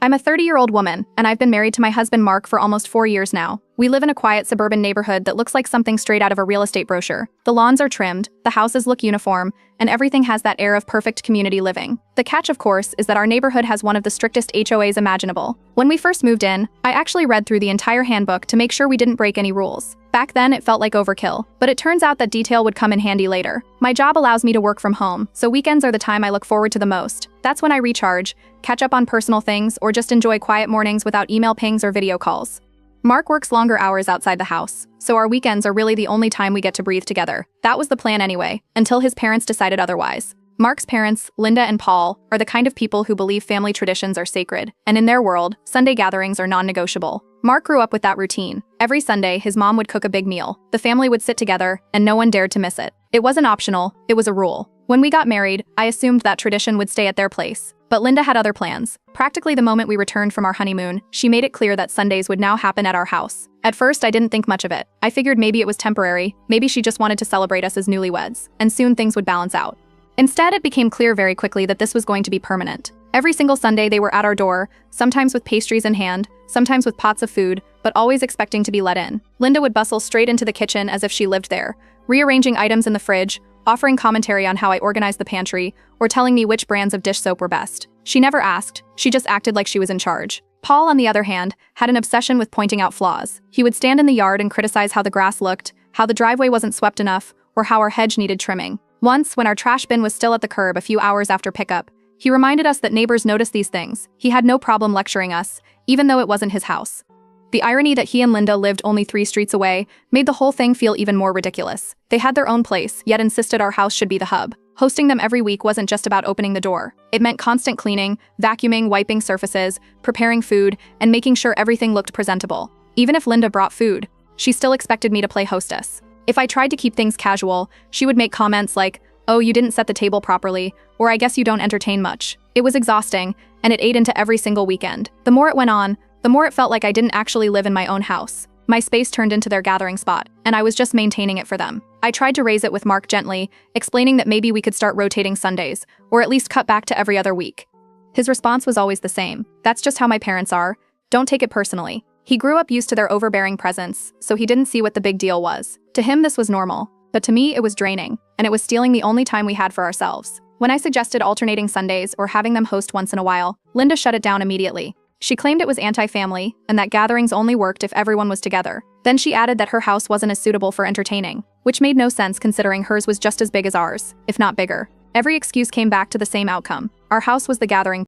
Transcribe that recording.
I'm a 30-year-old woman, and I've been married to my husband Mark for almost 4 years now. We live in a quiet suburban neighborhood that looks like something straight out of a real estate brochure. The lawns are trimmed, the houses look uniform, and everything has that air of perfect community living. The catch, of course, is that our neighborhood has one of the strictest HOAs imaginable. When we first moved in, I actually read through the entire handbook to make sure we didn't break any rules. Back then, it felt like overkill, but it turns out that detail would come in handy later. My job allows me to work from home, so weekends are the time I look forward to the most. That's when I recharge, catch up on personal things, or just enjoy quiet mornings without email pings or video calls. Mark works longer hours outside the house, so our weekends are really the only time we get to breathe together. That was the plan anyway, until his parents decided otherwise. Mark's parents, Linda and Paul, are the kind of people who believe family traditions are sacred, and in their world, Sunday gatherings are non-negotiable. Mark grew up with that routine. Every Sunday, his mom would cook a big meal. The family would sit together, and no one dared to miss it. It wasn't optional, it was a rule. When we got married, I assumed that tradition would stay at their place. But Linda had other plans. Practically the moment we returned from our honeymoon, she made it clear that Sundays would now happen at our house. At first, I didn't think much of it. I figured maybe it was temporary, maybe she just wanted to celebrate us as newlyweds, and soon things would balance out. Instead, it became clear very quickly that this was going to be permanent. Every single Sunday, they were at our door, sometimes with pastries in hand, sometimes with pots of food, but always expecting to be let in. Linda would bustle straight into the kitchen as if she lived there, rearranging items in the fridge, offering commentary on how I organized the pantry, or telling me which brands of dish soap were best. She never asked, she just acted like she was in charge. Paul, on the other hand, had an obsession with pointing out flaws. He would stand in the yard and criticize how the grass looked, how the driveway wasn't swept enough, or how our hedge needed trimming. Once, when our trash bin was still at the curb a few hours after pickup, he reminded us that neighbors notice these things. He had no problem lecturing us, even though it wasn't his house. The irony that he and Linda lived only 3 streets away made the whole thing feel even more ridiculous. They had their own place, yet insisted our house should be the hub. Hosting them every week wasn't just about opening the door. It meant constant cleaning, vacuuming, wiping surfaces, preparing food, and making sure everything looked presentable. Even if Linda brought food, she still expected me to play hostess. If I tried to keep things casual, she would make comments like, "Oh, you didn't set the table properly," or "I guess you don't entertain much." It was exhausting, and it ate into every single weekend. The more it went on, the more it felt like I didn't actually live in my own house. My space turned into their gathering spot, and I was just maintaining it for them. I tried to raise it with Mark gently, explaining that maybe we could start rotating Sundays, or at least cut back to every other week. His response was always the same. "That's just how my parents are. Don't take it personally." He grew up used to their overbearing presence, so he didn't see what the big deal was. To him, this was normal. But to me, it was draining, and it was stealing the only time we had for ourselves. When I suggested alternating Sundays or having them host once in a while, Linda shut it down immediately. She claimed it was anti-family, and that gatherings only worked if everyone was together. Then she added that her house wasn't as suitable for entertaining, which made no sense considering hers was just as big as ours, if not bigger. Every excuse came back to the same outcome. Our house was the gathering